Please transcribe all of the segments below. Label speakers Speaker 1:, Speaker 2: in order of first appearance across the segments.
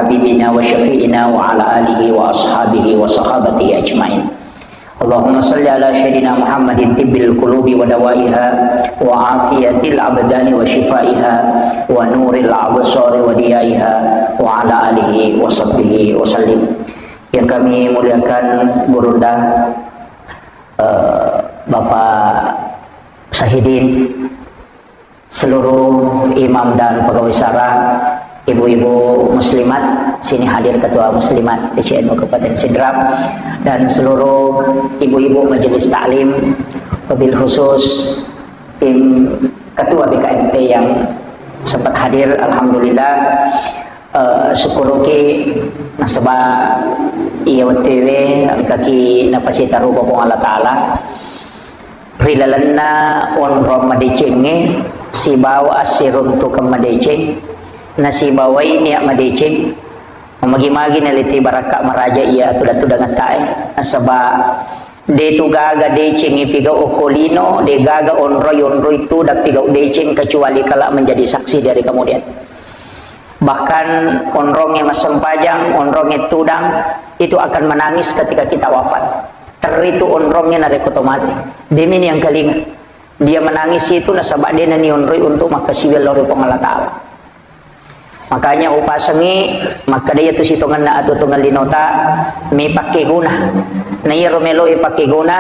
Speaker 1: وحبيبنا وشفيعنا وعلى آله وأصحابه وصحابته أجمعين. اللهم صل على سيدنا محمد طب القلوب ودوائها وعافية الأبدان وشفائها ونور الأبصار وديائها وعلى آله وصحبه وسلم. Yang kami muliakan Burunda, Bapak Sahidin, seluruh imam dan pegawai syara, ibu-ibu muslimat, sini hadir ketua muslimat DCNU Kabupaten Sidrap, dan seluruh ibu-ibu majelis taklim, wabil khusus tim ketua BKMT yang sempat hadir. Alhamdulillah, syukuruki nasabah iya WTW kaki napasita rupa pong Allah Ta'ala rilalanna on ramadecenge si bawa asirun tu kamadeceng nasi bawai niak madeceng magi-magi naliti baraka maraja iya tuda-tuda ngatai nasaba de tu gaga deceng ipiga okolino de gaga onroy itu dak piga deceng kecuali kala menjadi saksi dari kemudian. Bahkan onrongnya mas sempajang, onrongnya tudang itu akan menangis ketika kita wafat. Teritu onrongnya nareko mati. Demin yang kelinga. Dia menangis itu nasabak dia nani onroy untuk makasih lori Allah Ta'ala. Makanya upasangi maka dia tu sitongan na atau tunggal linota may pakai guna. Na iya romelo pakai guna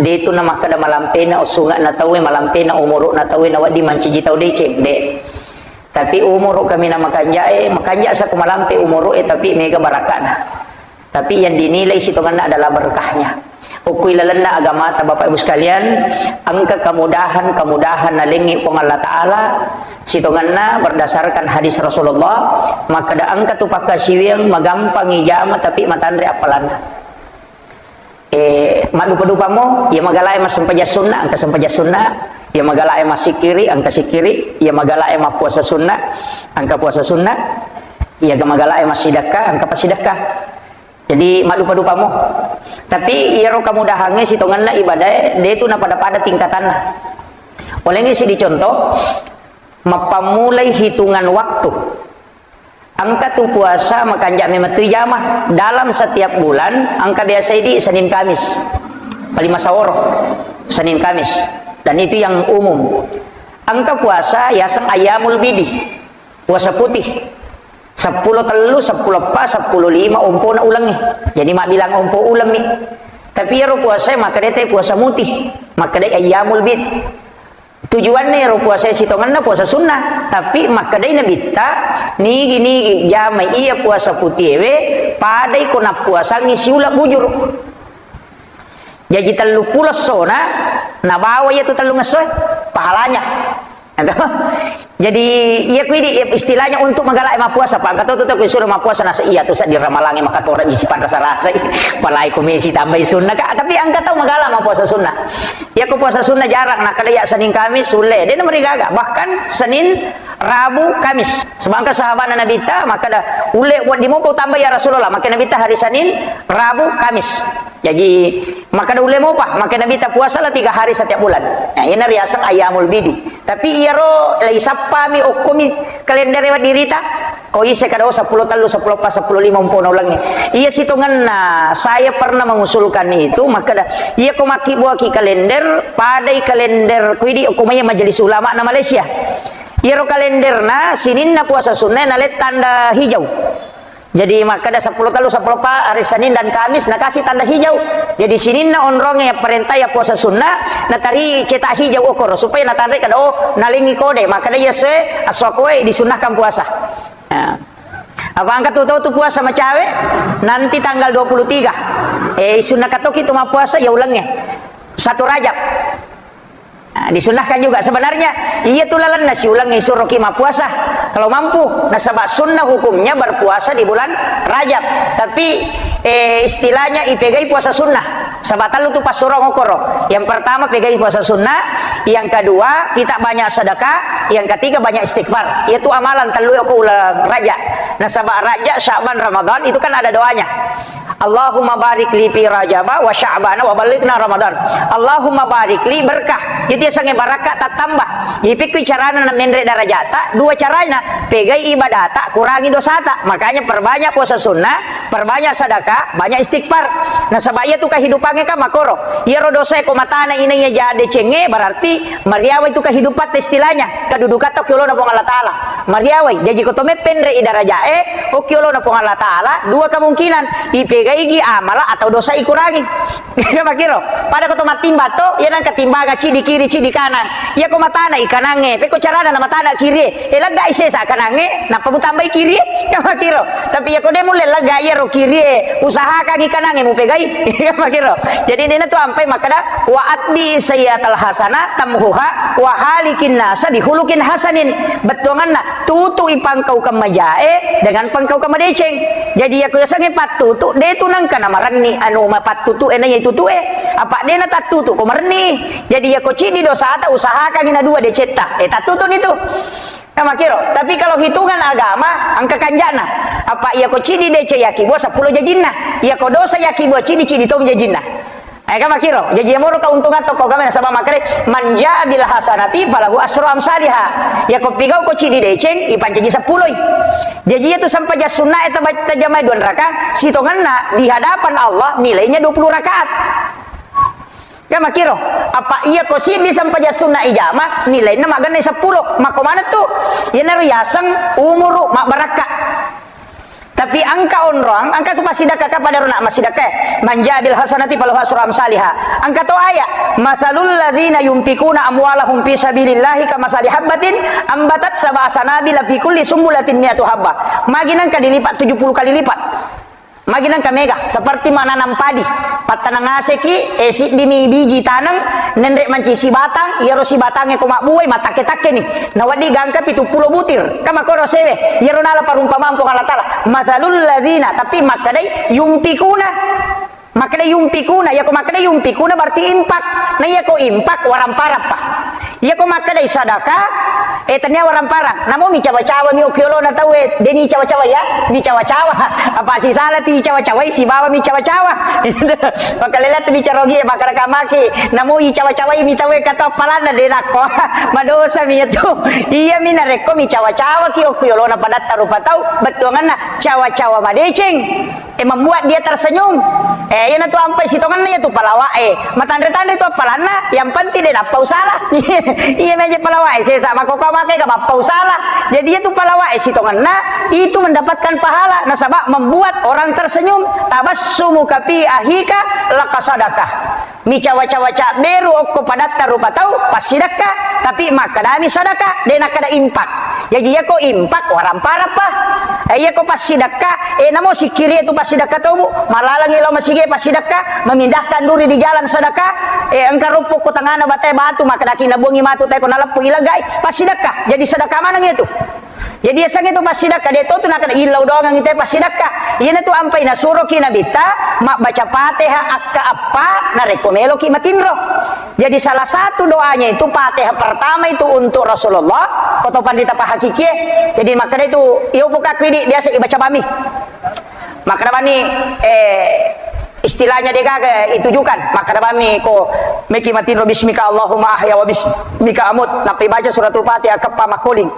Speaker 1: dia tu na makada malampena o sunga na tawe malampena umuro na tawe na wadi manciji tau decek de. Tapi umur kami nama makanja sa kumalampe umur tapi mega barakana. Tapi yang dinilai sitongan adalah berkahnya. Ukui lalanda agama ta Bapak Ibu sekalian, angka kemudahan nalingi pong Allah Ta'ala sitongan berdasarkan hadis Rasulullah, maka da angka tu pakasiwing magampang ijama tapi matandre apalana. Madupa-dupa mo, ya magalay mas sempaja sunnah, angka sempaja sunnah. Ya magala mas sikiri, angka sikiri. Ya magala mas puasa sunnah, angka puasa sunnah. Ya magala mas sidakah, angka pasidakah. Jadi madupa-dupa mo. Tapi iya ro kemudahannya sitongan na ibadah dia itu na pada tingkatan. Oleh ini sih dicontoh mapamulai hitungan waktu. Angka tu puasa makanja memetu jamah dalam setiap bulan. Angka biasa ini Senin Kamis. Palima saworo Senin Kamis. Dan itu yang umum. Angka puasa ya sang ayamul bidi, puasa putih. 10 telu, 10 pas, 10 lima umpo na ulangi. Jadi mak bilang umpo ulang nih. Tapi ya puasa maka dia puasa mutih, maka dia ayamul bid. Tujuannya ya puasa sitongan na puasa sunnah. Tapi maka dia nabita nigi jamai iya puasa putih we padai ko na puasa ngisi ulah bujur. Jadi telu pulas sona na bawa ya tu telu ngesoy pahalanya. Jadi iya kuidi istilahnya untuk magalai ma puasa pak kata tu suruh ma puasa nasa iya tu sa di ramalangi maka tu orang jisipan rasa-rasa palai komisi tambah sunnah tapi angka tahu magala ma puasa sunnah. Ya ku puasa sunnah jarang nak kada ya Senin Kamis sule dia nomor gaga bahkan Senin Rabu Kamis semangka sahabat Nabi ta maka dah ule buat di mau tambah ya Rasulullah maka Nabi ta hari Senin Rabu Kamis. Jadi maka dah ule mau pak maka Nabi ta puasa lah 3 hari setiap bulan. Nah ini riasan ayamul bidi. Tapi iya ro lagi sapami okumi kalender wa dirita. Kau isi kada 10 telu 10 pas 10 lima umpona ulangi. Iya situngan saya pernah mengusulkan itu maka dah iya ko maki buaki kalender padai kalender kuidi okumaya majelis ulama na Malaysia. Iya ro kalender na Senin na puasa sunnah na let tanda hijau. Jadi maka ada 10 telu 10 pa hari Senin dan Kamis nak kasih tanda hijau. Jadi Senin na onrongnya perintah ya puasa sunnah na tari cetak hijau okor supaya na tanda kada nalingi kode maka dia se asokwe disunahkan puasa. Nah. Apa angkat tu puasa sama cewek nanti tanggal 23. Sunnah katoki tu ma puasa ya ulangnya 1 Rajab. Nah, disunahkan juga sebenarnya iya tulalan nasi ulangi suruh kima puasa kalau mampu nasabak sunnah hukumnya berpuasa di bulan Rajab tapi istilahnya ipegai puasa sunnah sabatan lu tuh pas surong okoro yang pertama pegai puasa sunnah yang kedua kita banyak sedekah yang ketiga banyak istighfar itu amalan telu aku ulang raja nasabak raja Syaban Ramadan itu kan ada doanya Allahumma barik li fi Rajaba wa Sya'bana wa balighna Ramadan. Allahumma barik li berkah. Itu sange barakah tak tambah. Ipik carana na mendre darajata, dua caranya. Pegai ibadata, kurangi dosata. Makanya perbanyak puasa sunnah, perbanyak sedekah, banyak istighfar. Nah sabaya tu kehidupannya kan makoro. Ia dosa ko matana inanya jadi cenge berarti mariawai tu kehidupan istilahnya. Kedudukan tu kiolo na pong Allah Ta'ala. Mariawai jadi ko tome pendre idarajae o kiolo na pong Allah Ta'ala, dua kemungkinan. Ipegai gi amala atau dosa ikurangi. Ya makiro. Pada ko matimba to, ya nang katimbaga ci di kiri ci di kanan. Ya ko matana ikanange, pe ko carana na matana kiri. Elaga isesa kanange, na pabutambay kiri. Ya makiro. Tapi ya ko demo lega ya ro kiri. Usaha kang ikanange mo pegai. Ya makiro. Jadi ini tu ampai makada wa atbi sayyatal hasana tamhuha wa halikin nasa dihulukin hasanin. Betonganna tutu ipangkau kamajae dengan pangkau kamadeceng. Jadi ya ko sange patutu de tu nang kana marani anu mapatutu enanya itu tu apa de na tatutu ko marni. Jadi ya ko cini dosa ata usaha kang ina dua de cetak. Tatutu itu. Nah, makiro. Tapi kalau hitungan agama angka kanjana apa ya ko cini de yaki bo 10 jajinna. Ya ko dosa yaki bo cini to jajinna. Kan makiro. Jadi moro kauntungan toko kami nasaba makare manja bil hasanati falahu asru amsalha. Ya ko pigau ko cini de ceng ipan jadi 10. Jadi itu sampai jas sunnah eta baca jamai 2 rakaat, sitonganna di hadapan Allah nilainya 20 rakaat. Ya makiro, apa iya ko sih bisa sampai jas sunnah ijamah nilainya magana 10. Mako mana tuh? Ya naru yasang umuru mak barakah. Tapi angka onrang, angka tu pasidaka kepada rona masidaka. Manja bil hasanati falahu asru amsalha. Angka tu ayat, masalul ladzina yunfikuna amwalahum fi sabilillahi kamasali habbatin ambatat sab'a sanabila fi kulli sumbulatin mi'atu habba. Maginan ka dilipat 70 kali lipat. Maginan ka mega seperti menanam padi. Patanang aseki esi dimi biji tanang nendrek manci si batang, iaro si batangnya ko makbuai matake-take ni. Nawadi gangka 70 butir. Kama koro sewe, iaro nala parumpamaan po Allah Ta'ala. Mathalul ladzina tapi makadai yumpikuna. Makadai yumpikuna, ya ko makadai yumpikuna berarti impak. Nah ya ko impak waramparap pa. Ya ko makadai sadaka tanya waramparang. Namo mi cawa-cawa mi okiolo na tawe deni cawa-cawa ya, mi cawa-cawa. Apa si salah ti cawa-cawa si bawa mi cawa-cawa. Makalela tu bicara gi bakar kamaki. Namo i cawa-cawa mi tawe kata palana de nako. Madosa mi itu. Iya mi nareko mi cawa-cawa ki okiolo na padat tarupa tau betuangan na cawa-cawa madeceng. Membuat dia tersenyum. Yan na tu ampai sitongan na ya tu palawa matandre-tandre tu palana yang penting dia dapat usalah. Iya meja palawa saya sama kok makai ka bapak usalah. Jadi dia tu palawa sitongan na itu mendapatkan pahala. Nasabah membuat orang tersenyum. Tabassumu kapi ahika laka sadakah. Mi cawa-cawa beru okko padat tarupa tau pas sedekah tapi makadami sedekah dena kada impak. Jadi ya ko impak waram parapa. Ya ko pas sedekah namo sikiri itu pas sedekah tau bu malalang ilo masige pas sedekah memindahkan duri di jalan sedekah engkar rupuk ko tangana batay batu makadaki nabungi matu tay ko nalapu ilagay pas sedekah. Jadi sedekah mana gitu? Jadi asang itu pas sedekah dia tu nak ilau doang ngite pas sedekah. Ieu tu ampai na suro ki nabita mak baca Fatihah akka apa na rekomelo ki matinro. Jadi salah satu doanya itu Fatihah pertama itu untuk Rasulullah atau pandita pa hakiki. Jadi makanya itu ieu buka kwidi biasa ibaca bami. Maka bani istilahnya dia itujukan maka bami ko meki matinro bismika Allahumma ahya wa bismika amut napi baca suratul Fatihah kepa makuling.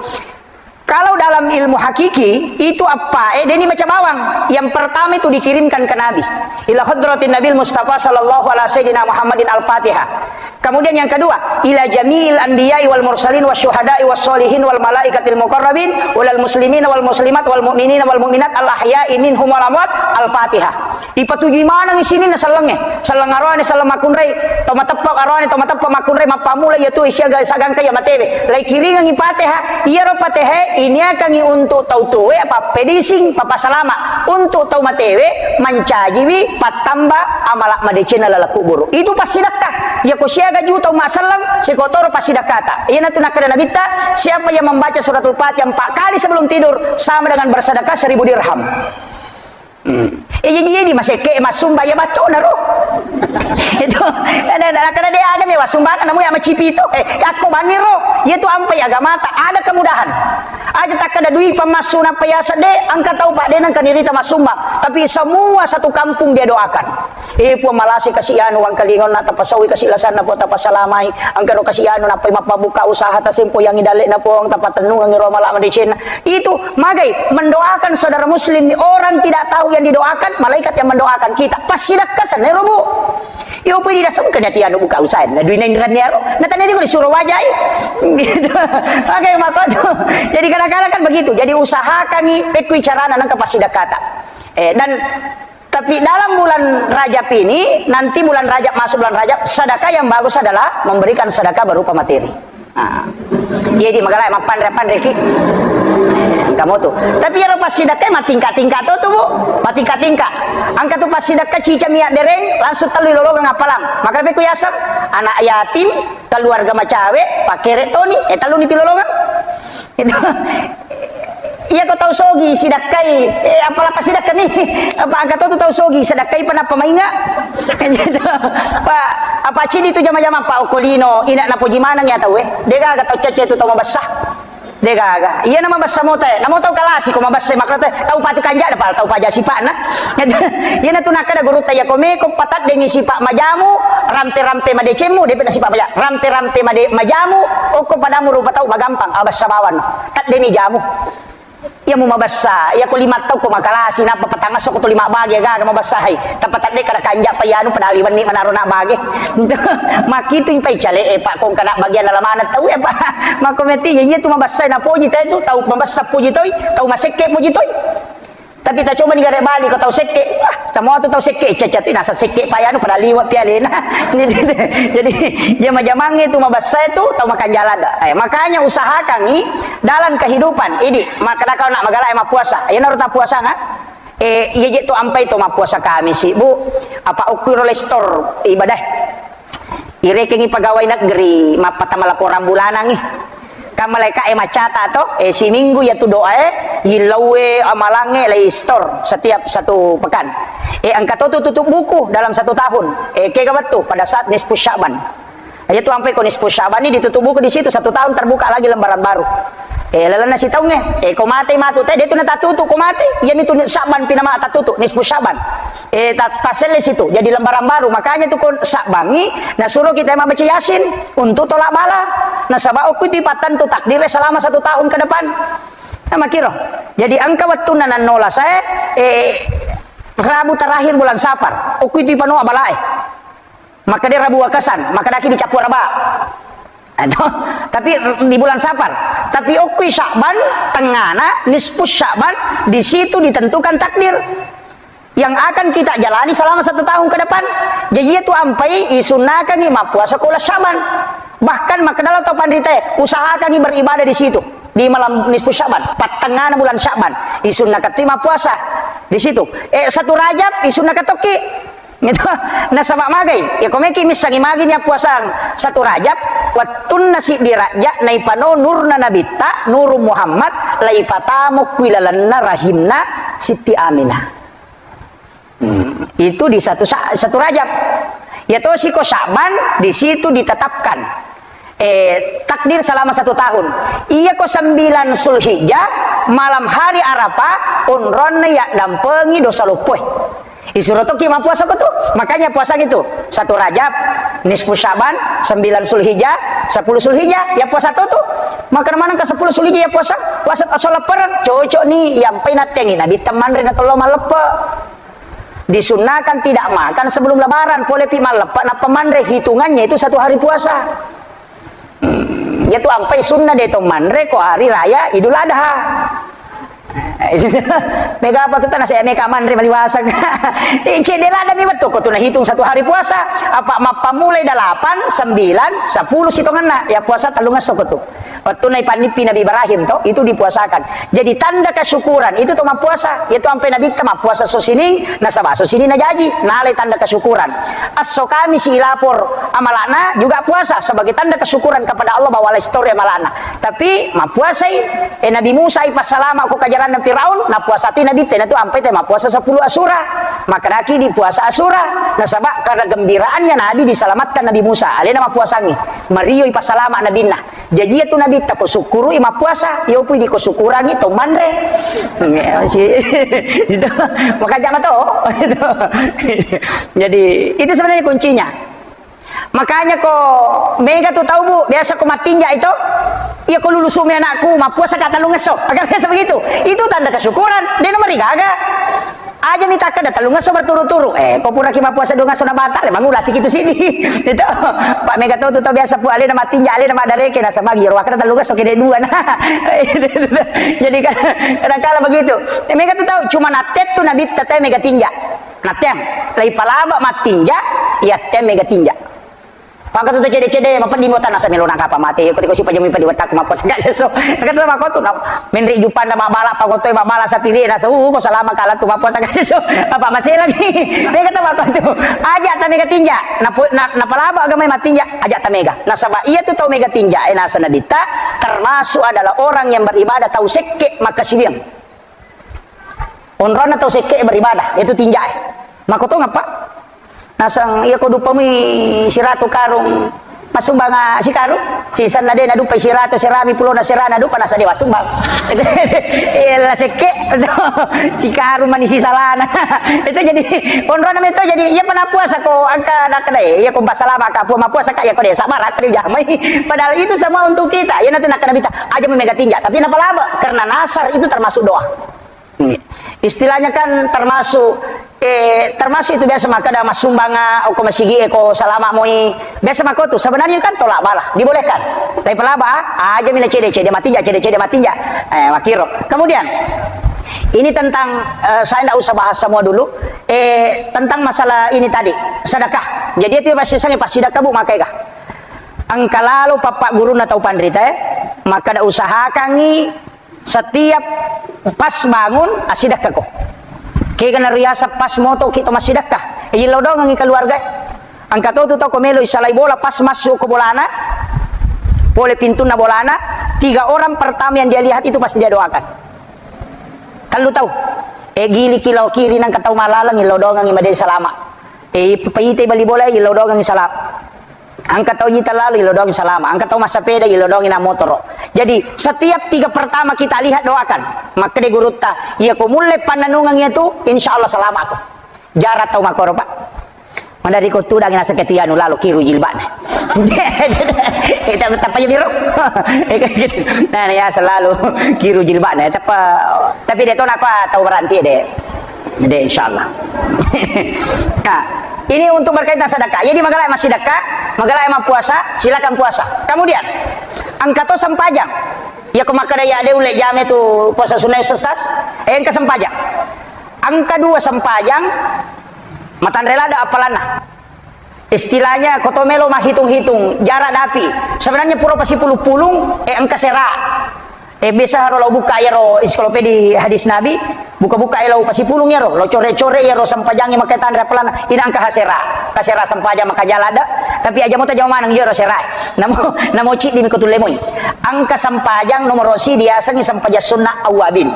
Speaker 1: Kalau dalam ilmu hakiki itu apa? Ini macam bawang. Yang pertama itu dikirimkan ke Nabi. Ila hadratin Nabil Mustafa sallallahu alaihi wasallam Muhammadin al-Fatihah. Kemudian yang kedua, ila jami'il anbiya'i wal mursalin wasyuhada'i wassolihin wal malaikatil muqarrabin walal muslimin wal muslimat wal mu'minin wal mu'minat al ahya'i minhum wal amwat al-Fatihah. Ipatuji mana di sini na salangnya? Salang arone salam makunrei, tomateppak arone tomateppak makunrei mapamula yaitu isyaga sagang kaya matebe. Lai kiringan Fatihah, iya ro Fatihah ini akan untuk tahu tuwe apa pedising papa salama untuk tahu matewe mancajiwi patamba amalak madecina lala kubur itu pasti sedekah ya ko siaga juta masalam sikotoro pasti sedekah iya nanti nak kena nabita siapa yang membaca suratul Fatihah 4 kali sebelum tidur sama dengan bersedekah 1000 dirham. Jadi masih ke masumba ya batu naro. Itu kada dia agama ya masumba namu ya macipito. Ako baniro. Itu ampai agama tak ada kemudahan. Aja tak kada duit pemasuna payasa de angka tahu Pak Denang kanirita masumba. Tapi semua satu kampung dia doakan. Po malasi kasihan uang kalingon na tapasawi kasilasan na po tapasalamay. Angka ro kasihan na pa mapabuka usaha tasimpo yang idali na po ang tapatanung ang iroma lama di Cina. Itu magai mendoakan saudara muslim orang tidak tahu yang didoakan, malaikat yang mendoakan kita. Pasidakasan nero bu. Yo pwede na sum kanya tiyan buka usaha. Na duin na ingran niya ro. Natanya di ko disuruh wajay. Gitu. Oke makot. Jadi kadang-kadang kan begitu. Jadi usahakan nih pekui carana nang kapasidakata. Dan tapi dalam bulan Rajab ini, nanti bulan Rajab masuk bulan Rajab, sedekah yang bagus adalah memberikan sedekah berupa materi. Jadi magalay mapandre-pandre ki. Kamu tuh. Tapi ya pas sedekah mah tingkat-tingkat tuh bu, tingkat-tingkat. Angka tuh pas sedekah cica miak dereng, langsung telu lolong ngapalam. Maka beku yasap anak yatim, keluarga macawe, pakai retoni, telu niti lolongan. Itu. Iya kau tahu sogi sidakai apalah pas sidak nih apa angkat tahu sogi sidakai pernah pemainga Pak apa cini itu jama-jama Pak Okolino ina na pujimana nya tahu dega agak tahu cece itu tahu mabasah dega agak iya nama basah mote namo tahu kalasi ko mabasah makrate tahu pati kanja da tahu paja sipana iya na tunaka da guru taya kome ko patat dengi sipak majamu rampe-rampe madecemu depe na sipak maja rampe-rampe majamu o ko padamu rupa tahu magampang abas sabawan tat deni jamu. Ya mau mabasa, ya ko 5 taw ko makalasi na papatangas ko to 5 bagi ga mabasahay. Tapatak de kada kanja pa yano padaliwan ni manaro na bagi. Makito yung pay chale pa kung kana bagyan na laman taw pa. Makomenti ya tu mabasay na poji tayo taw mabasa poji toy, taw masekke poji toy. Tapi tak coba negara Bali kau tahu seke, tamu tu tahu seke, cacat nasa seke payah nu pada liwat pialena. Jadi dia majamang itu mabasa itu tahu makan jalan. Makanya usahakan nih dalam kehidupan ini. Maka kau nak magalai ma puasa, ya naruh tak puasa nggak? Iya tu ampai tu ma puasa kami sih bu. Apa ukur store ibadah? Irekengi pegawai negeri, mapa tama laporan bulanan nih. Kamaleka macata to si minggu ya tu doa hilawe amalange lay store setiap satu pekan angka to tutup buku dalam 1 tahun kayak betul pada saat nisfu Syaban aja tu sampai ko nisfu Syaban ini ditutup buku di situ 1 tahun terbuka lagi lembaran baru lalana si tahu nge ko mate matu teh dia tu natatutu ko mate yan itu Syaban pinama tatutu nisfu Syaban tasel situ jadi lembaran baru makanya tu kon Syabangi nah suruh kita baca Yasin untuk tolak bala nah sabab aku tipatan tu takdir selama 1 tahun ke depan nah makiro jadi angka waktu nanan nola saya Rabu terakhir bulan Safar aku tipano balai maka dia Rabu wakasan maka daki dicapur raba tapi di bulan Safar tapi okui Sya'ban tengana nisfus Sya'ban di situ ditentukan takdir yang akan kita jalani selama 1 tahun ke depan jadi itu ampai isunakan ima puasa kula Sya'ban bahkan maka dalam topan rite usahakan beribadah di situ di malam nisfu Sya'ban tengah bulan Sya'ban isunakan lima puasa di situ 1 Rajab isunakan toki gitu nah sama magai ya komeki misangi magi nya puasa 1 Rajab watun nasi diraja naipano nurna nabita nur Muhammad laipatamu kuilalanna rahimna Siti Aminah itu di 1 Rajab ya toh siko Syaban di situ ditetapkan takdir selama 1 tahun iya ko 9 Zulhijjah malam hari Arafah unron ya dampengi dosa lupuh isuroto kima puasa betul makanya puasa gitu 1 Rajab nisfu Syaban 9 Zulhijjah 10 Zulhijjah ya puasa tuh maka mana ke 10 Zulhijjah ya puasa asal leper cocok nih yang penatengi nabi teman rena tolong malepe disunahkan tidak makan sebelum lebaran boleh pi malepe nah pemandre hitungannya itu 1 hari puasa ya tuh ampai sunnah deh tomandre ko hari raya Idul Adha mega apa tuh tanah saya mega mandre maliwasak cedela ada mi betul ko tuh hitung 1 hari puasa apa mapa mulai 8 9 10 sitonganna ya puasa talungas sok tuh waktu naik panipi Nabi Ibrahim toh itu dipuasakan jadi tanda kesyukuran itu tuh puasa itu sampai Nabi tama puasa sosining nasabah sosining najaji nalai tanda kesyukuran as-sokami si lapor amalana juga puasa sebagai tanda kesyukuran kepada Allah bahwa histori amalana tapi ma puasai Nabi Musa pas salama aku kajaran Firaun na puasa ti Nabi teh itu sampai teh ma puasa 10 Asyura maka daki di puasa Asyura nasabak karena gembiraannya Nabi diselamatkan Nabi Musa alena ma puasangi Mario ipasalama Nabi nah jadi itu Nabi tak syukuru ima puasa yo pun di syukurangi to manre si itu maka jangan tahu jadi itu sebenarnya kuncinya. Makanya kok mega tuh tahu Bu, biasa kok matinja itu iya kok lulus umi anakku ma puasa kata lu ngesok akan biasa begitu itu tanda kesyukuran dia nomor gaga aja minta kada talung ngeso berturu-turu kok pura kima puasa dua ngeso na batal emang ulah sikitu sini itu Pak mega tuh biasa pu alina matinja alina madareke na sama giro kada talung ngeso kede dua nah jadi kadang kala begitu mega tuh tahu cuma natet tuh nabi tete mega tinja natem lai palaba matinja ya tem mega tinja Pangkat tu cede-cede mapan di mutan asa melona kapa mati ko si pajami pa diwatak mapos gak seso kada ma ko tu menri jupan na mabala pa ko toy mabala sa pili na sa ko salama kala tu mapos gak seso apa masih lagi dia kata ma ko tu aja ta mega tinja na palaba agama matinja aja ta mega nasaba iya tu tau mega tinja nasa nadita termasuk adalah orang yang beribadah tahu sekke maka sibiang onrona tahu sekke beribadah itu tinja maka tu ngapa nasang iya ko dupa mi sirato karong masumbang si karong si san na din na dupa sirato sirami pulo na sirana dupa nasa dewa sumbang ila seke si karong man si salana itu jadi onro na itu jadi iya panapuasa ko angka nakadai iya ko pasalama ka po mapuasa ka iya ko de sabarak di jamai padahal itu semua untuk kita ya nanti nakadabita aja mega tinja tapi napalaba karena nasar itu termasuk doa istilahnya kan termasuk itu biasa maka ada masumbanga o masigi ko salama moi biasa maka tu sebenarnya kan tolak bala dibolehkan tapi pelaba aja mina cede matinja makiro kemudian ini tentang saya tidak usah bahas semua dulu tentang masalah ini tadi sedekah jadi itu pasti sange pas sedekah Bu makai kah angka lalu papa guru atau pandrita maka ada usahakan setiap pas bangun sedekah kok kaya kana riasa pas moto kita masih sedekah ilaw daw ng keluarga ang katoto to komelo isalay bola pas masuk ke bolana boleh pintu na bolana 3 orang pertama yang dia lihat itu pasti dia doakan kan lu tahu gili kilaw kiri ng kataw malalang ilaw daw ng imaday salama paite bali bola ilaw daw ng salama ang kataw nyita lalu ilaw daw ng salama ang kataw masapeda ilaw daw ng motor jadi setiap 3 pertama kita lihat doakan maka de guruta iya ko mulai pananungan itu insyaallah selama ako jarat tau makoro Pak mandari ko tudang nasa ketiano lalu kiru jilban kita betapa ya biro nah ya selalu kiru jilban tapi dia tahu apa tahu berhenti deh insyaallah nah ini untuk berkaitan sedekah jadi magalai masih sedekah magalai mah puasa silakan puasa kemudian angkato sampajang ya kumaka daya ada ulek jam itu puasa sunnah sestas yang ke sampajang angka 2 sampajang matan rela ada apalana istilahnya kotomelo mah hitung-hitung jarak dapi sebenarnya pura pasti pulung angka sera biasa ro buka ya ro ensiklopedi hadis nabi buka-buka ya ro pasti pulung ya ro lo core-core ya ro sampajangi maka tanda pelana ini angka kasera sampajang maka jalada tapi aja mau tajam manang jero serai namo ci di mikotul lemoy angka sampajang nomor rosi biasanya sampaja sunnah awabin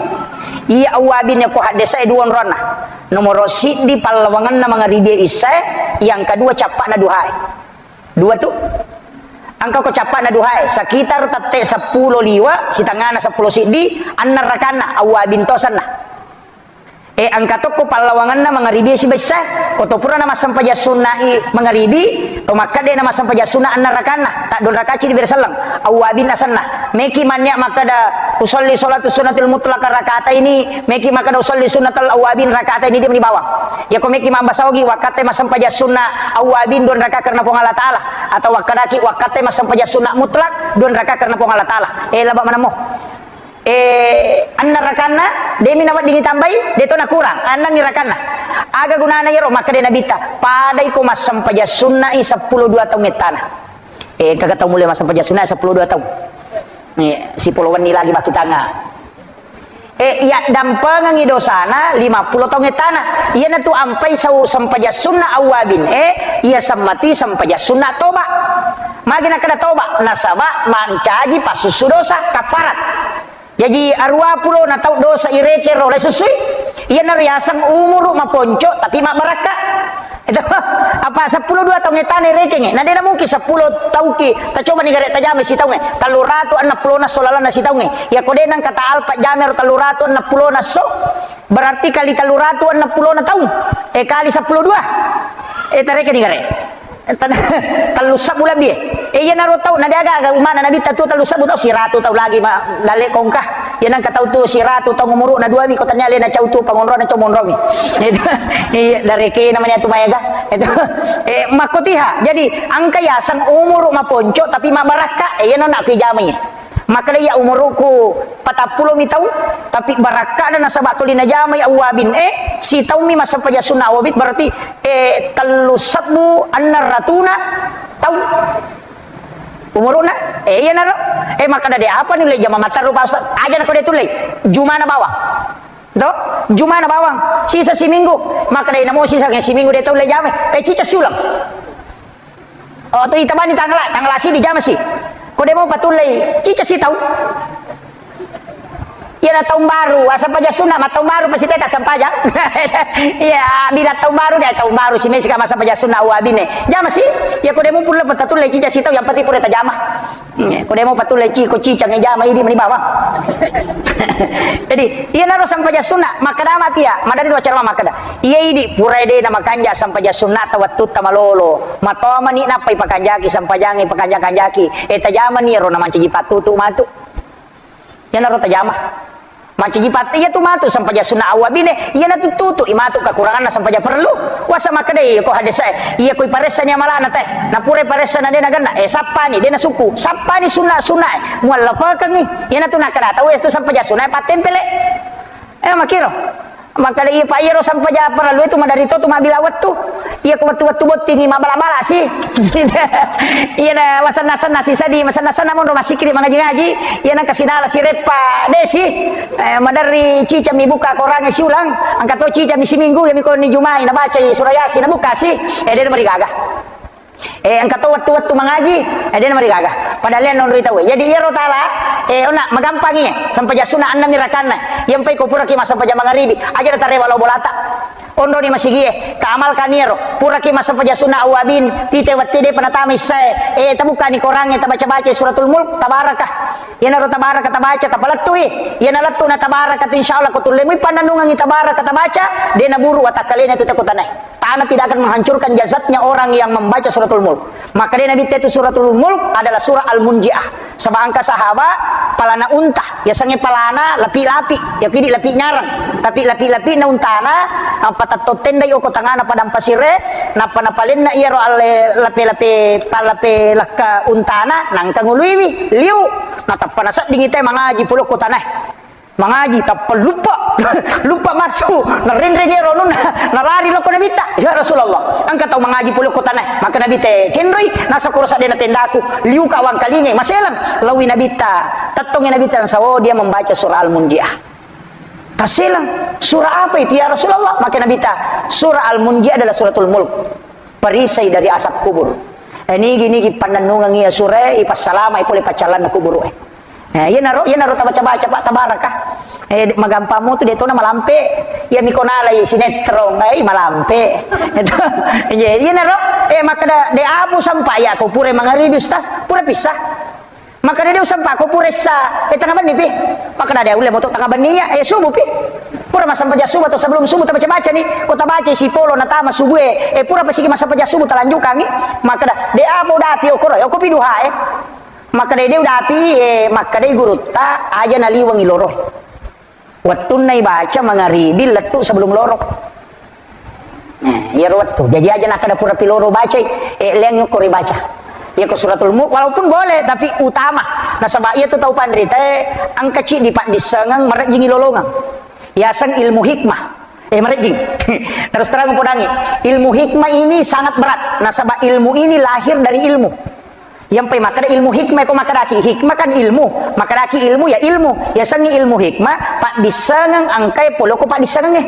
Speaker 1: iya awabin ko hadesa duon rona nomor rosi di palawangan na mga ribe isa yang kedua capak na duhay dua tuh angka ko capak na duhay sekitar tate 10 liwa si tangana 10 sidi annar rakana awabin tosan na angka to ko palawangan na mga ribi si basa ko to pura na masampaja sunnai mga ribi o makade na masampaja sunna annar rakana tak don rakaci di bersalang awabin asanna meki manya makada usolli salatu sunnatul mutlaq rakaata ini meki makada usolli sunnatul awabin rakaata ini dia di bawah ya ko meki mambasaogi wakate masampaja sunna awabin don rakaat karena pong Allah taala atau wakadaki wakate masampaja sunna mutlak don rakaat karena pong Allah taala laba mana mo anna rakana demi nabat ditambai deto na kurang anna ngirakana aga gunana yero maka de nabita padai ko masampaja sunna 12 tahun metana kagak tahu mulai masampaja sunna 12 tahun si puluhan ni lagi baki tanga ya dampangan ngi dosana 50 tahun etana iya na tu ampai sau sampaja sunna awabin iya sammati sampaja sunna toba magina kada toba nasaba mancaji pasusu dosa kafarat jadi arwah pulo na tau dosa ireke ro le susui Iya nariasang umur maponco tapi mak baraka. Itu apa 10 2 tahun ngetane rekenge. Nah dia mungkin 10 tahun ki. Ta coba ni garek tajame si tahun. 360 na solalana si tahun. Ya kode nang kata alpa jamer 360 na so. Berarti kali 360 na tahun. Kali 10 2. Tareke ni garek. Talusap bulan biye. Iya naro tau na daga umana nabi tatu talusap tau si ratu tau lagi ma dale kongkah. Ya nang katau tu si ratu tau ngumuru na dua mi ko tanya le na cau tu pangonro na cau monro mi. Itu dari ke namanya tu mayaga. Itu makotiha. Jadi angka ya sang umur maponco tapi ma baraka iya nak ki jamai. Maka dia umuruku 40 mi tahun tapi baraka dan nasabak tulina jamai awabin si tahun mi masa paja sunnah awabit berarti talusabu annaratuna tahun umuruna iya naro maka ada apa nih le jama mata rupa ustaz aja nak dia tulai jumana bawang do jumana bawang sisa si minggu maka dia namo sisa si minggu dia tulai jamai cica sulang oh tu itabani tanggal si di jamai si kau dia mau patulai cica si tahu ya na tahun baru asa paja sunnah tahun baru pasti teta sampaja ya bila tahun baru dia tahun baru si mesi masa paja sunnah wabine jama sih ya kau demo pula patulai cica si tahu yang pati pura tajama kau demo patulai ciko cica ngejama ini meni bawang jadi iya naro sampaja sunnah maka dama tia madari tu acara maka dah iya ini pura ide nama kanja sampaja sunnah tawatut tamalolo matoma ni napai pakanjaki sampajangi pakanjaki tajama ni ro nama ciji patutu matu ya naro tajama Manci pati ya tu matu sampai ja sunnah awabine iya na tutu imatu kekurangan sampai ja perlu wasa makadai ko hadis iya ko paresanya malana teh na pure paresana de nagana sappa ni de na suku sappa ni sunnah mualla pakang ni iya na tu nakada tahu itu sampai ja sunnah patempele makiro maka iya pak iro sampai ja perlu itu madarito tu mabilawat tu iya ko watu bot tinggi mabala-bala sih iya na wasana-sana si sadi masana-sana mon rumah sikri mangaji-ngaji iya na kasinala si repa desi madari cica mi buka korangnya si ulang angkat to cica mi seminggu ya mi ko ni jumai na baca surah yasin na buka sih dia mari gagah angkat to watu mangaji dia mari gagah padahal non rita we jadi iya rotala ona magampangi sampai ja sunah anna mirakana yang pai ko pura ki masa paja mangaribi aja datare walau bolata ondo ni masigie kaamal kaniro pura ki masa paja sunah awabin tite watte de panatami sae tabuka ni korangnya tabaca-baca suratul mulk tabarakah yana ro tabaraka tabaca tapalatu yana lattu na tabaraka insyaallah ko tulemi pananungan tabaraka tabaca de naburu watakalena itu takutanai tanah tidak akan menghancurkan jasadnya orang yang membaca suratul mulk maka dia nabi itu suratul mulk adalah surah al-munjiah sebangka sahabat palana unta ya sange palana lapi-lapi ya kidi lapi nyarang tapi lapi-lapi na untana patatoten day ko tangana padang pasire na panapalin na iyaro ale lapi-lapi palapi laka untana nang kanguluwi liu na tapanasat dingite mangaji pulo ko tanah mangaji tapal lupa masuk narinrenge ronun narari lo ko nabita ya Rasulullah angka tau mangaji pulo ko tanah maka nabi te kenroy nasa kurosa de na tendaku liu ka wang kalinge maselam lawi nabita tatong nabita sawo dia membaca surah al-munjiah taselang surah apa itu ya Rasulullah maka nabita surah al-munjiah adalah suratul mulk perisai dari asap kubur ini gini pandanungan iya surah ipas salama ipole pacalan na kubur iya naro tabaca-baca pak tabarakah magampamu tu dia tu na malampe ya mikonala ya sinetron malampe iya naro maka de abu sampai ya ko pure mangaribi ustaz pure pisah maka dia sampai ko pure sa tengah bani pi maka ada ule moto tengah bani ya subuh pi pura masa sampai subuh atau sebelum subuh tabaca-baca ni ko tabaca si polo na tama subuh pura pasigi masa sampai subuh talanjukan maka de abu dapi okoro yo ko piduha maka dia udah api maka dia guru tak aja naliwang iloro waktu nai baca mangaribi letu sebelum lorok ya waktu jadi aja nak ada pura piloro baca leng kori baca ya ke suratul mulk walaupun boleh tapi utama nasabah ia tu tahu pandri angka ci di pak disengang merek jingi lolongang ya sang ilmu hikmah merejing terus terang podangi ilmu hikmah ini sangat berat nasabah ilmu ini lahir dari ilmu yang pai maka ilmu hikmah ko makadaki hikmah kan ilmu makadaki ilmu ya sangi ilmu hikmah pak disengang angkai polo ko pak disengang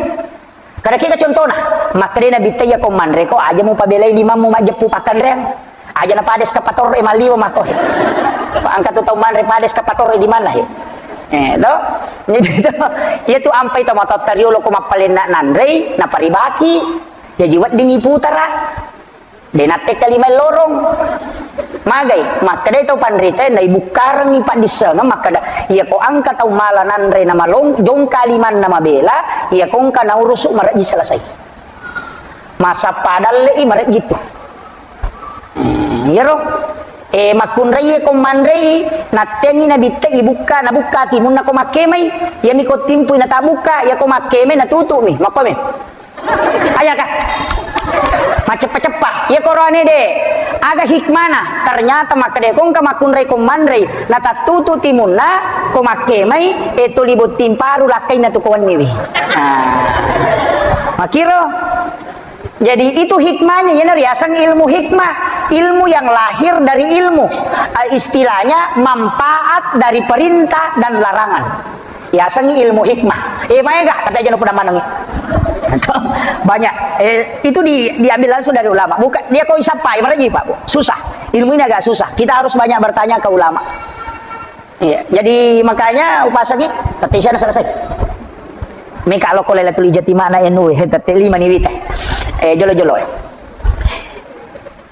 Speaker 1: kada kita contohna maka dia nabi taya ko manre ko aja mu pabelai lima mu majepu pakan reng aja na pades kapator maliwa mako pak angkat tau manre pades kapator di mana do itu ampai to motot tariolo ko mapalena nanrei na paribaki ya jiwat dingi putara denate kalima lorong magay makada ito panrita na ibukarang ipa disanga makada iya ko angka tau mala nanrei na malong jong kaliman na mabela iya kong kanaurusuk maraji selesai masa padal marat gitu ya ro makunrai ko manrei natengi na bitte ibuka na buka timun na ko makemay ya mi ko timpu na tabuka ya ko makemay na tutu mi makome aya ka macepat-cepat ya korone de aga hikmana ternyata makade kong ka makunrai ko manrei na tatutu timun na ko makemay itu libut timparu lakay na tukuan niwi makiro jadi itu hikmahnya ya riasang ilmu hikmah ilmu yang lahir dari ilmu istilahnya manfaat dari perintah dan larangan ya sangi ilmu hikmah maega kata aja pada manang banyak itu diambil langsung dari ulama bukan dia kok isapai lagi Pak susah ilmu ini agak susah kita harus banyak bertanya ke ulama iya jadi makanya upasagi petisan selesai me kalau kolelatul ijati mana enu hetateli maniwita jolo-jolo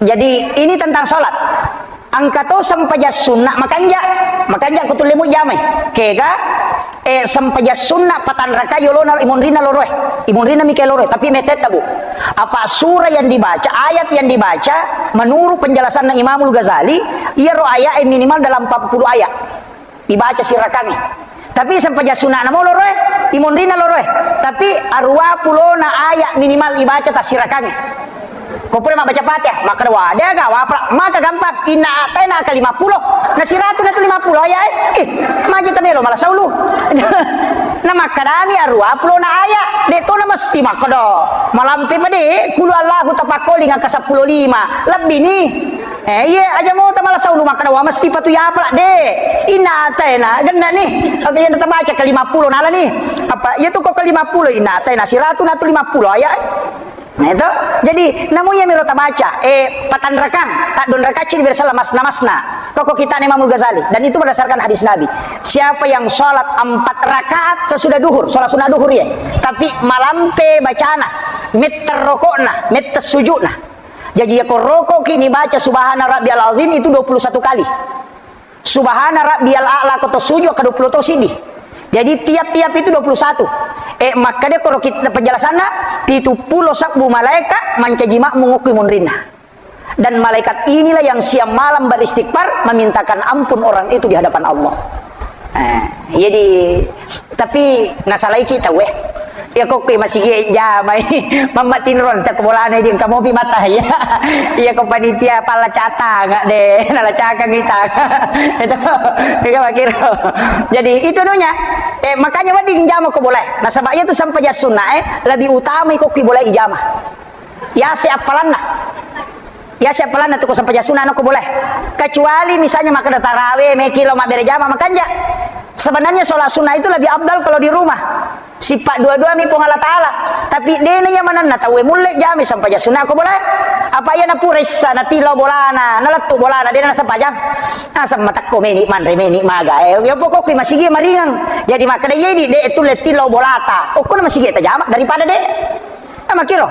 Speaker 1: jadi ini tentang sholat angkato sampajas sunnah makanya kutulemu jamai kega sampajas sunnah patan raka yolona imunrina loroe imunrina mike loroe tapi metet tabu apa surah yang dibaca ayat yang dibaca menurut penjelasan Imamul Ghazali ia ro ayat minimal dalam 40 ayat dibaca sirakami tapi sampajas sunnah namo loroe imunrina loroe tapi arwa pulona ayat minimal dibaca tasirakangi kau pernah baca Fatihah maka wadah gak waprak maka gampang inna atena ke 50 nasiratu na 50 ayat maji tanero malah saulu na maka dami arwa pulona ayat deto na mesti maka do malampi pade kulu Allahu tapakoli nga ke 15 lebih nih iya aja mau malah saulu maka do mesti patu ya aprak de inna atena ganda nih apa yang kita baca ke 50 nala nih apa ya tuh kok ke 50 inna atena siratu na 50 ayat nah itu jadi namanya mirota baca patan rakang tak don rakaci bersalah masna koko kita Imamul Ghazali dan itu berdasarkan hadis Nabi siapa yang sholat 4 rakaat sesudah duhur sholat sunnah duhur ya tapi malampe bacana meter rokokna meter sujudna jadi ya rokok kini baca subhana rabbiyal azim itu 21 kali subhana rabbiyal a'la koto sujud ke 20 tosidi jadi tiap-tiap itu 21 maka dia kalau kita penjelasannya itu pulau sakbu malaikat mencajima mengukimun rina dan malaikat inilah yang siang malam beristighfar memintakan ampun orang itu di hadapan Allah jadi tapi nasalai kita ya kok masih jamai mamatin ron tak bolane dia kamu pi mata ya iya kok panitia pala cata enggak deh nala cakang kita itu tiga makir jadi itu nunya makanya wadi jama kok boleh nah sebabnya itu sampai ya sunnah lebih utama kok boleh ijamah ya siapalanna tuh kok sampai ya sunnah kok boleh kecuali misalnya maka tarawih mekilo mak berjamah makanya sebenarnya sholat sunnah itu lebih abdal kalau di rumah sifat dua-dua mi pun Allah Ta'ala tapi dene yang mana na tawe mulai jami sampai ya sunnah ko boleh apa ya na puresa na tilo bolana na latu bolana dene na sampajang asam matak ko meni man remeni maga ya pokok ki masih maringang jadi makanya ye de itu le tilo bolata ko na masih ta jamak daripada de makiro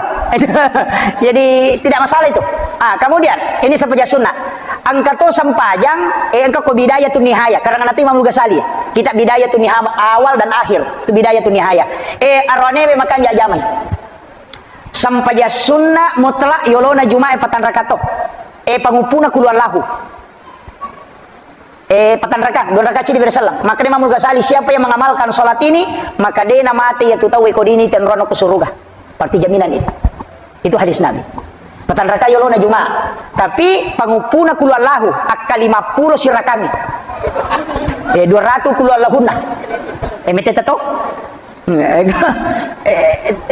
Speaker 1: jadi tidak masalah itu kemudian ini sampai sunnah angka to sampajang angka ko bidayatun nihaya karena nanti Imamul Ghazali kita bidayatun nihaya awal dan akhir itu bidayatun nihaya arone makan jamai sampai sunnah mutlak yolona juma'a patan rakato pangupuna kuluan lahu patan rakat 2 rakaat di bersalam maka Imamul Ghazali siapa yang mengamalkan sholat ini maka dia mati yaitu tahu kodini ten rono ke surga berarti jaminan itu hadis Nabi patan rakaat yolona juma'a tapi pangupuna kuluan lahu akka 50 sirakami 200 kuluan lahunna mete tato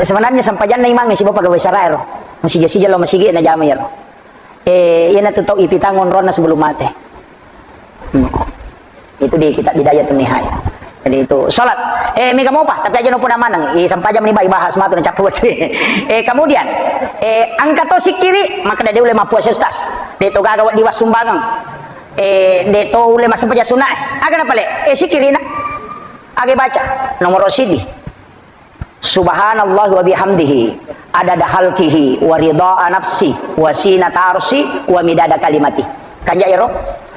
Speaker 1: sebenarnya sampajan na imang si bapak gawe syarairo masih jasi jalo masih na jamay ro yan na tutaw ipitangon ron na sebelum mati itu di kitab Bidayatun Nihaya jadi itu salat mi kamu apa tapi aja no pun amanang sampajan ni bahas matu na caput kemudian angka to sikiri maka dia ulema puasa ustaz deto gagawat di wasumbangang deto ulema sampaja sunah aga na pale sikiri na Age baca nomor sidi. Subhanallah wa bihamdihi adada halkihi wa ridha nafsi wa sinata arsi wa midada kalimati. Kanja iro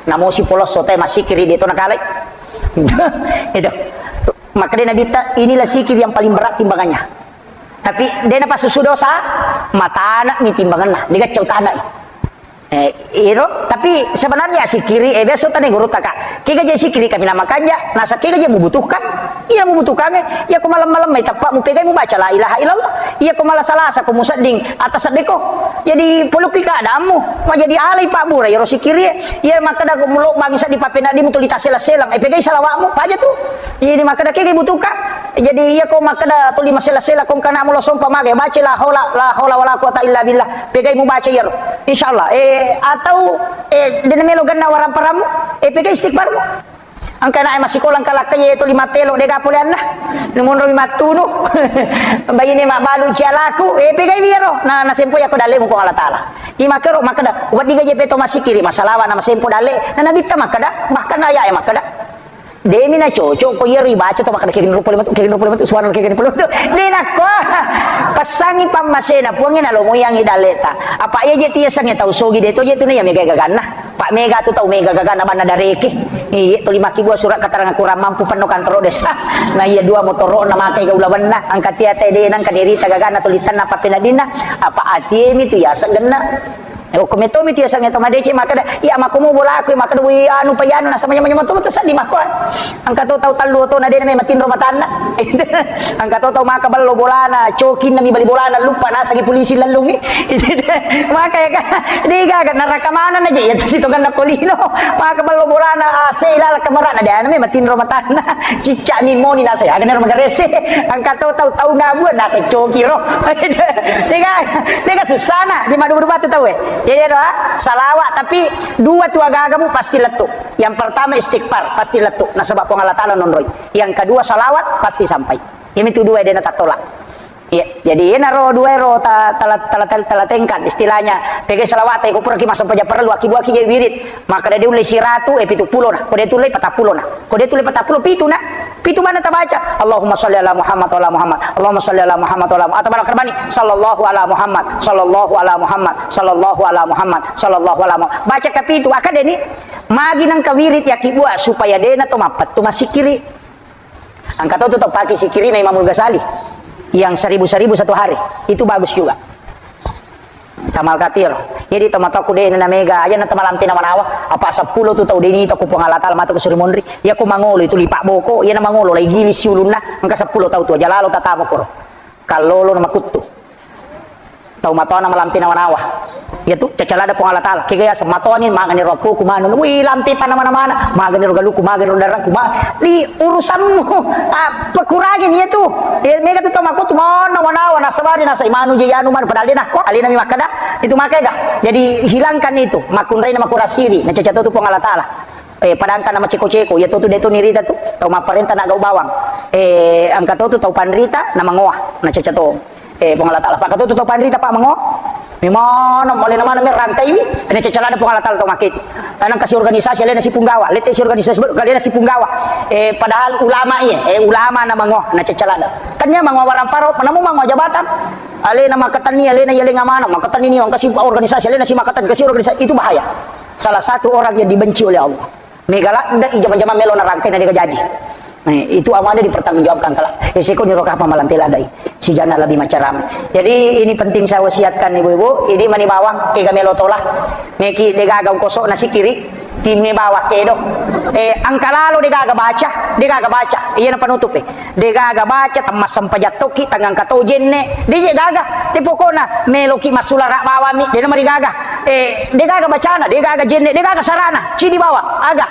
Speaker 1: namo si polos sote masikiri dito nakalay. Itu. Maka dia Nabi inilah sikir yang paling berat timbangannya. Tapi dia pas susu dosa mata anak ni timbangan dia kacau tanah. Tapi sebenarnya sikiri besok tadi guru taka kira je sikiri kami namakannya nasa kira je membutuhkan iya membutuhkannya iya ko malam-malam mai tapak mu pegai mu baca la ilaha illallah iya ko malah salasa ko musadding atas sedeko jadi peluk ka adamu ma jadi alai pak bura ya sikiri iya maka da muluk bangsa di papena di mutul ditasela-selang pegai salawakmu paja tuh jadi maka da kira butuhkan jadi iya ko maka da tuli masela-sela ko kana mulo sompa mage baca la haula wala quwata illa billah pegai mu baca ya insyaallah atau dinamelo ganna warang paramu pegai istighfarmu angka na masih kolang kalakay itu 5 pelo de kapulian lah numunro 5 tunu bayi ni mak balu jalaku pegai biro na nasempo ya ko dale mo ko Allah taala imakero makada wadi gaje peto masikiri masalawa na masempo dale na nabita makada bahkan aya makada demi na cocok ko yeri baca to makada kirin rupo limatu suara kirin rupo limatu dina ko pasangi pamasena puangin alo moyangi daleta apa iya je tiya sange tau sogi deto je tu ne ya mega gagana pak mega tu tau mega gagana bana dareke iya to 5 kibu surat keterangan kurang mampu penuh kantor desa nah iya 2 motoro na makai ga ulawanna angkat tiya tede nan kadiri tagagana tulitan apa penadina apa atiem itu ya sagena kometomi tiya sang eto madece maka da iya makumu bola aku maka da anu payano na samanya manyo to sadi mako angka to tau talu to na de na matin romatana angka to tau maka ballo bolana cokin na mi bali bolana lupa na sagi polisi lalungi maka ya diga ga naraka mana na je situ kan na polino maka ballo bolana ase ilala kamera na de na matin romatana cicak ni moni na saya ga magarese angka to tau na buan na sa cokiro diga susana di madu batu tau jadi ada salawat tapi 2 tu agak-agak pasti letuk. Yang pertama istighfar pasti letuk. Nah sebab Allah Taala nonroi. Yang kedua salawat pasti sampai. Ini tu 2 dia tak tolak. Ya, jadi ini ro 2 ro talatengkan istilahnya. Pegai salawat ko pergi masuk paja perlu aki-aki jadi wirid. Maka dia ulai siratu pitu pulo nah. Ko dia tulai 40 nah. Ko dia tulai 40 pitu nah. Pitu mana tak baca? Allahumma shalli ala Muhammad wa ala Muhammad. Allahumma shalli ala Muhammad wa ala Muhammad. Atau barakarbani sallallahu ala Muhammad, sallallahu ala Muhammad, sallallahu ala Muhammad, sallallahu ala Muhammad. Baca ke pitu akad ini magi nang kawirit ya kibua supaya dena to mapat tu masih kiri. Angkat tu tetap pakai sikiri Imamul Ghazali yang 1000 satu hari. Itu bagus juga. Tamal katir jadi tomatoku de na mega aja na tamalampi na manawa apa 10 tu tau de ni to ko pangalatal mata ko surimondri ya ko mangolo itu lipak boko ya na mangolo lagi gili siuluna angka 10 tau tu jalalo tatamo ko kalolo na makuttu tau matona malampi na manawa ya tu cacalada pangalatal kigaya sa matoni magani ropo kumano wi lampi pa na mana magani ro galuku magani ro darang kuma li urusanmu pakurangin ya tu mega tu tamaku tu mana manawa na sabari na sa imanu je yanu man padal dina ko alina mi makada itu makai ga jadi hilangkan itu makunrai na makurasiri na cacato tu pangalatala padangkan nama ceko-ceko ya tu deto nirita tu tau maparenta na gau bawang angka tu tau panrita na mangoa na cacato pangalatala pak tu tau panrita pak mangoa memang boleh nama rantai ini ada cacalada pengalatal atau makit anang kasih organisasi lain si punggawa lete si organisasi kalian si punggawa padahal ulama iya ulama nama ngoh na cacalada kannya mangoh waramparo namu mangoh jabatan ale nama ketani ale na yele ngamana makatan ini orang kasih organisasi ale na si makatan kasih organisasi itu bahaya salah satu orang yang dibenci oleh Allah megala ndak ijaman-jaman melo na rangkai na dia jadi itu amane dipertanggungjawabkan kalau resiko ni rokah malam peladai si jana lebih macaram jadi ini penting saya wasiatkan ibu-ibu ini mani bawang ke gamelo tolah meki degaga kosok nasi kiri timnya bawa kedo angka lalu degaga baca iya na penutup degaga baca temas sempajat toki tangang katojen ne dia gaga di pokona meloki masula rak bawa mi dia mari gaga degaga bacana degaga jenne degaga sarana cidi bawa aga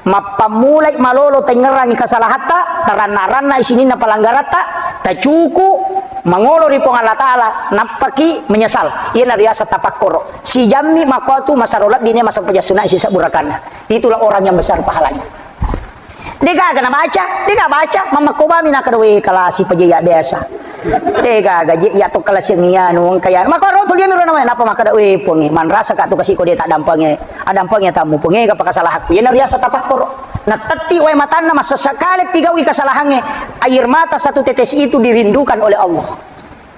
Speaker 1: mapamulai malolo tengerangi kasalahata tarana-rana isini na palanggarata tacuku mangolo ri Allah Taala napaki menyesal ieu na riasa tapakkoro si jammi maqatu masarolat dinya masa pajasuna isi saburakana itulah orang yang besar pahalanya dega kana baca mamakoma mina kadwe kalasi pajaya biasa dega gaji ya to kelas yang ianu kaya makaro tulian ro na apa makada we pongi man rasa ka to kasi ko dia tak dampangnya tamu pongi ka pakasalah aku ya riasa tapakkoro natati way matana masasakali pigawi kasalahannya, air mata satu tetes itu dirindukan oleh Allah.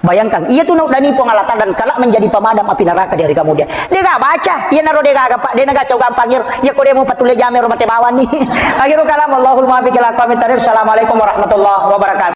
Speaker 1: Bayangkan, ia tuh dani pengalatan dan kalak menjadi pemadam api neraka dari kemudian. Dia gak baca, ia naruh dia gak dia gak coba gampang ya kok dia mau patule jamir rumah tebawan nih. Akhirul kalam Allahul muwaffiq ila aqwamit thoriq. Assalamualaikum warahmatullahi wabarakatuh.